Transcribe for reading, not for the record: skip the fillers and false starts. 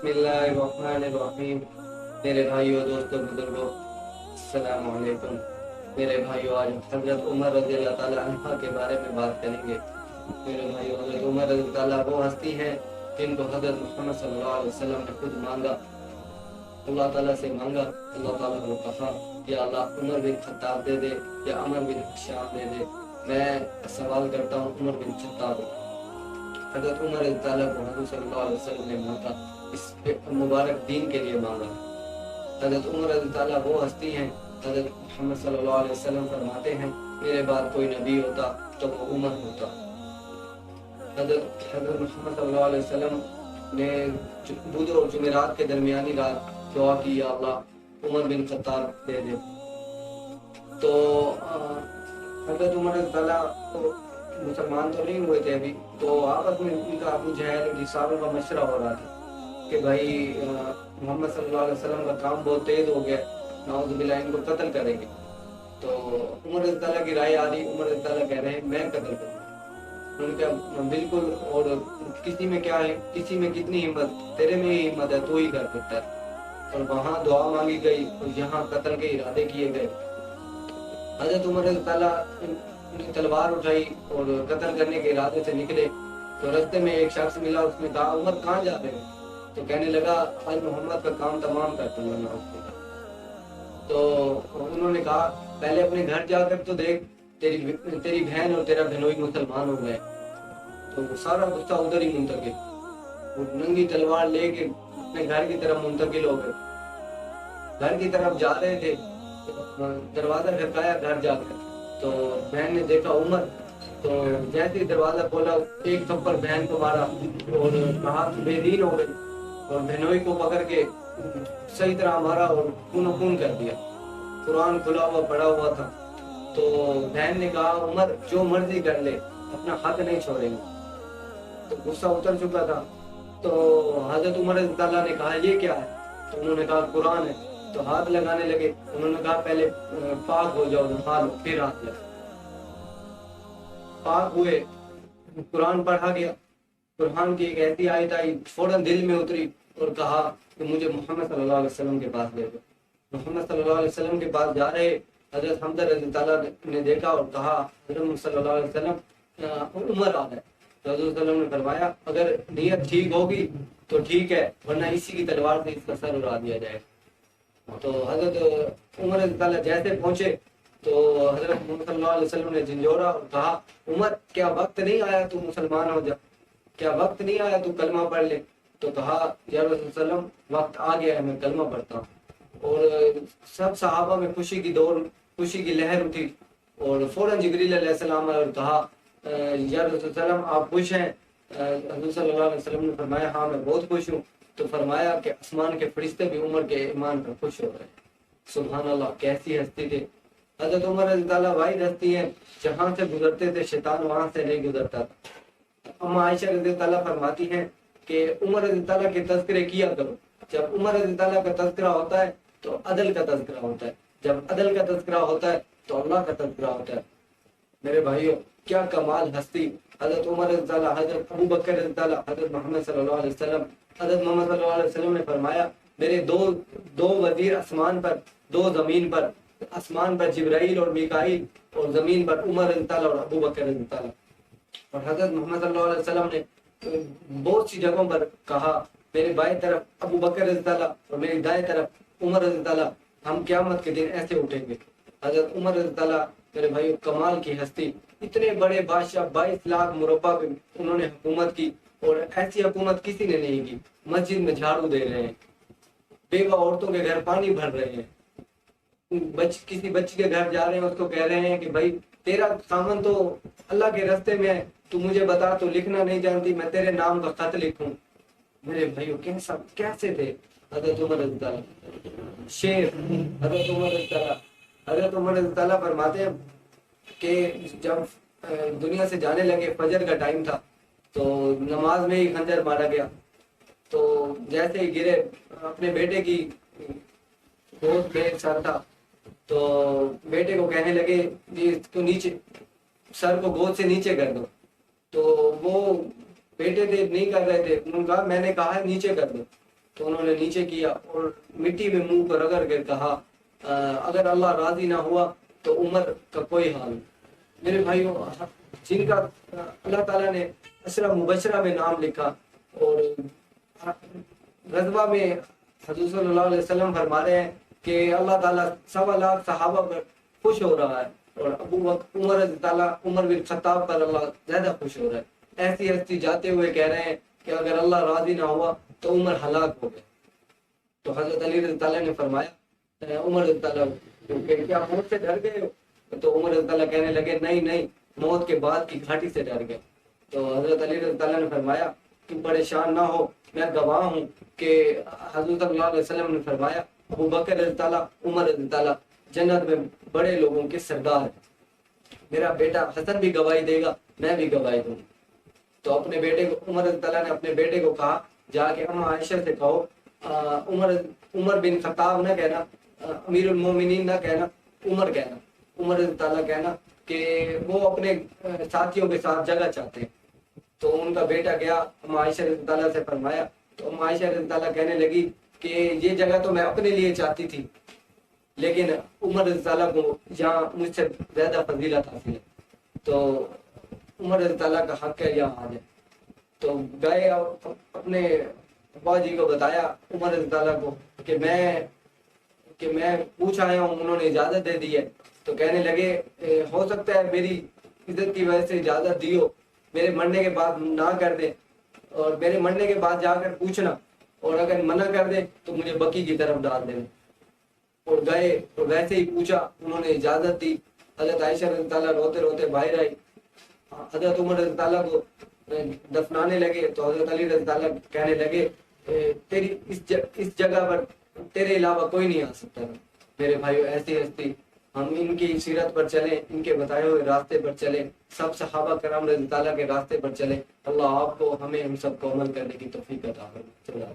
बिस्मिल्लाहिर्रहमानिर्रहीम। मेरे भाइयों, दोस्तों, बुजुर्गों, अस्सलाम वालेकुम। मेरे भाइयों, आज हजरत उमर रज़ी अल्लाह ताला अन्हा के बारे में बात करेंगे। मेरे भाइयों, हजरत उमर रज़ी अल्लाह ताला वो हस्ती हैं जिनको हजरत मोहम्मद सल्लल्लाहु अलैहि वसल्लम ने खुद मांगा, अल्लाह ताला से मांगा। अल्लाह ताला को कहा कि अल्लाह उमर बिन खत्ताब दे दे या अमर बिन हिशाम दे दे। मैं सवाल करता हूँ उमर बिन खत्ताब। हजरत उमर रज़ी अल्लाह को हजरत सल्लल्लाहु अलैहि वसल्लम ने मांगा, इस मुबारक दीन के लिए मांगा। हजरत उमर रज़ी अल्लाह वो हस्ती हैं, हजरत मोहम्मद सल्लल्लाहु अलैहि वसल्लम फरमाते हैं मेरे बाद कोई नबी होता तो वो उमर होता। हजरत मोहम्मद सल्लल्लाहु अलैहि वसल्लम ने बुध और जुमेरात के दरमियानी रात दुआ की, या अल्लाह उमर बिन खत्ताब दे दे। तो हजरत उमर रज़ी अल्लाह तो मुसलमान तो नहीं हुए थे अभी, तो आपस में उनका अबू जहल की सारों का मशवरा हो रहा था कि भाई मोहम्मद सल्लल्लाहु अलैहि वसल्लम का काम बहुत तेज हो गया, नाउज़ुबिल्लाह इनको कत्ल करेंगे। तो उमर रज़ी अल्लाह की राय आ रही, उमर रज़ी अल्लाह कह रहे हैं मैं कत्ल करूँ। उनका बिल्कुल, और किसी में क्या है, किसी में कितनी हिम्मत, तेरे में ही हिम्मत है, तू ही कर सकता है। और वहाँ दुआ मांगी गई और यहाँ कत्ल के इरादे किए गए। हजरत उमर रज़ी अल्लाह ने तलवार उठाई और कत्ल करने के इरादे से निकले। तो रास्ते में एक शख्स मिला, उसने कहा उमर कहाँ जा रहे हो? तो कहने लगा आज मोहम्मद का काम तमाम कर दूंगा ना उसको। तो उन्होंने कहा पहले अपने घर जाकर तो देख, तेरी बहन और तेरा बहनोई मुसलमान हो गए। तो सारा गुस्सा उधर ही मुंतकिल, वो नंगी तलवार लेके अपने घर की तरफ मुंतकिल हो गए। घर की तरफ जा रहे थे, दरवाजा खटकाया घर जाकर, तो बहन ने देखा उमर। तो जैसे ही दरवाजा खोला, एक थप्पड़ बहन को मारा और कहा बेदीन हो गई, और बहनोई को पकड़ के सही तरह मारा और खून कर दिया। कुरान खुला हुआ पड़ा हुआ था। तो बहन ने कहा उमर जो मर्जी कर ले, अपना हक नहीं छोड़ेंगे। तो गुस्सा उतर चुका था। तो हजरत उमर रज़ी अल्लाह ने कहा ये क्या है? तो उन्होंने कहा कुरान है। तो हाथ लगाने लगे। उन्होंने कहा पहले पाक हो जाओ, नहा लो, फिर हाथ लगा। पाक हुए, कुरान पढ़ा गया। कुरान की एक ऐसी आयत आई, फौरन दिल में उतरी और कहा कि मुझे मोहम्मद सल्लल्लाहु अलैहि वसल्लम के पास ले दो। मोहम्मद सल्लल्लाहु अलैहि वसल्लम के पास जा रहे, हजरत हमजा रज़ी अल्लाह ने देखा और कहा हजरत सल्लल्लाहु अलैहि वसल्लम उमर आ गए। तो हजरत सल्लल्लाहु ने फरमाया अगर नीयत ठीक होगी तो ठीक है, वरना इसी की तलवार से इसका सर उड़ा दिया जाए। तो हजरत उमर रज़ी अल्लाह जैसे पहुंचे तो हजरत मोहम्मद सल्लल्लाहु अलैहि वसल्लम ने झंझोड़ा और कहा उमर क्या वक्त नहीं आया तू मुसलमान हो जा? क्या वक्त नहीं आया तू कलमा पढ़ ले? तो कहा या रसूल सल्लम वक्त आ गया है, मैं कलमा पढ़ता हूँ। और सब सहाबा में खुशी की दौड़, खुशी की लहर उठी और फौरन जिब्रील अलैहिस्सलाम और कहा या रसूल सल्लम आप खुश हैं? हजरत सल्लल्लाहु अलैहि वसल्लम ने फरमाया हाँ मैं बहुत खुश हूँ। तो फरमाया कि आसमान के फरिश्ते भी उमर के ईमान पर खुश हो रहे हैं। सुभान अल्लाह, कैसी हस्ती थी हजरत उमर रज़ी अल्लाह। वाहिद हस्ती है जहाँ से गुजरते थे शैतान वहां से नहीं गुजरता था। अम्मा आयशा रज़ी अल्लाह फरमाती हैं कि उमर रज़ी अल्लाह के तज़किरे किया करो। जब उमर रज़ी अल्लाह का तज़किरा होता है तो अदल का तज़किरा होता है, जब अदल का तज़किरा होता है तो अल्लाह का तज़किरा होता है। मेरे भाइयों, क्या कमाल हस्ती हजरत उमर रज़ी अल्लाह, हजरत अबू बकर रज़ी अल्लाह, हजरत मोहम्मद सल्लल्लाहु अलैहि वसल्लम। हजरत मोहम्मद सल्लल्लाहु अलैहि वसल्लम ने फरमाया मेरे दो वजीर आसमान पर, दो जमीन पर। आसमान पर जिब्राइल और मीकाईल और जमीन पर उमर रज़ी अल्लाह और अबू बकर रज़ी अल्लाह। और हजरत मोहम्मद सल्लल्लाहु अलैहि वसल्लम ने बहुत सी जगहों पर कहा मेरे बाएं तरफ अबू बकर रज़ी अल्लाह और मेरी दाएं तरफ उमर रज़ी अल्लाह, हम क़यामत के दिन ऐसे उठेंगे। हजरत उमर रज़ी अल्लाह मेरे भाइयों कमाल की हस्ती, इतने बड़े बादशाह, 22 लाख मुरब्बा पे उन्होंने हुकूमत की और ऐसी हुकूमत किसी ने नहीं की। मस्जिद में झाड़ू दे रहे हैं, बेवा औरतों के घर पानी भर रहे हैं, किसी बच्ची के घर जा रहे हैं, उसको कह रहे हैं कि भाई तेरा सामान तो अल्लाह के रास्ते में है, तू मुझे बता, तो लिखना नहीं जानती, मैं तेरे नाम का खत लिखूं। मेरे भाइयों कैसे थे हजरत उमर रज़ी अल्लाह, शेर हजरत उमर रज़ी अल्लाह। हजरत उमर रज़ी अल्लाह फरमाते हैं कि जब दुनिया से जाने लगे, फजर का टाइम था, तो नमाज में ही खंजर मारा गया। तो जैसे ही गिरे, अपने बेटे की गोद में सर था, तो बेटे को कहने लगे इसको नीचे, सर को गोद से नीचे कर दो। तो वो बेटे थे नहीं कर रहे थे, उन्होंने कहा मैंने कहा है नीचे कर दो। تو انہوں نے نیچے کیا اور مٹی میں منہ کو رگڑ کر کہا اگر اللہ راضی نہ ہوا تو عمر کا کوئی حال نہیں۔ میرے بھائیوں، جن کا اللہ تعالیٰ نے عشرہ مبشرہ میں نام لکھا، اور غزوہ میں حضور صلی اللہ علیہ وسلم فرما رہے ہیں کہ اللہ تعالیٰ 1.25 لاکھ صحابہ پر خوش ہو رہا ہے، اور ابو بکر عمر بن خطاب پر اللہ زیادہ خوش ہو رہا ہے۔ ایسی ہستی جاتے ہوئے کہہ رہے ہیں کہ اگر اللہ راضی نہ ہوا تو عمر ہلاک ہو گئے۔ تو حضرت علی رضی اللہ عنہ نے فرمایا عمر رضی اللہ عنہ کہ کیا موت سے ڈر گئے ہو؟ تو عمر رضی اللہ عنہ کہنے لگے نہیں، موت کے بعد کی گھاٹی سے ڈر گئے۔ تو حضرت علی رضی اللہ عنہ نے فرمایا تم پریشان نہ ہو، میں گواہ ہوں کہ حضور صلی اللہ علیہ وسلم نے فرمایا ابو بکر رضی اللہ، عمر رضی اللہ جنت میں بڑے لوگوں کے سردار ہیں۔ میرا بیٹا حسن بھی گواہی دے گا، میں بھی گواہی دوں گا۔ تو اپنے بیٹے کو عمر رضی اللہ نے اپنے بیٹے کو کہا جا کے اما عائشہ سے کہو عمر بن خطاب نہ کہنا، امیر المومنین نہ کہنا، عمر کہنا، عمر رضی اللہ کہنا کہ وہ اپنے ساتھیوں کے ساتھ جگہ چاہتے ہیں۔ تو ان کا بیٹا گیا اما عائشہ رضی اللہ سے فرمایا، تو اما عائشہ رضی اللہ کہنے لگی کہ یہ جگہ تو میں اپنے لیے چاہتی تھی، لیکن عمر رضی اللہ کو یہاں مجھ سے زیادہ فضیلت حاصل ہے، تو عمر رضی اللہ کا حق ہے یہاں آ جائے۔ تو گئے اپنے ابا جی کو بتایا عمر رضی اللہ کو کہ میں پوچھ آیا ہوں، انہوں نے اجازت دے دی ہے۔ تو کہنے لگے ہو سکتا ہے میری عزت کی وجہ سے اجازت دی ہو، میرے مرنے کے بعد نہ کر دے، اور میرے مرنے کے بعد جا کر پوچھنا، اور اگر منع کر دے تو مجھے بقی کی طرف ڈال دینا۔ اور گئے اور ویسے ہی پوچھا، انہوں نے اجازت دی۔ حضرت عائشہ رضی اللہ روتے روتے باہر آئی، حضرت عمر رضی اللہ کو دفنانے لگے۔ تو حضرت علی رضی اللہ کہنے لگے تیری اس جگہ پر تیرے علاوہ کوئی نہیں آ سکتا تھا۔ میرے بھائیو، ایسی ہستی، ہم ان کی سیرت پر چلیں، ان کے بتائے ہوئے راستے پر چلیں، سب صحابہ کرام رضی اللہ کے راستے پر چلیں۔ اللہ آپ کو، ہمیں، ہم سب کو عمل کرنے کی توفیق عطا فرمائے۔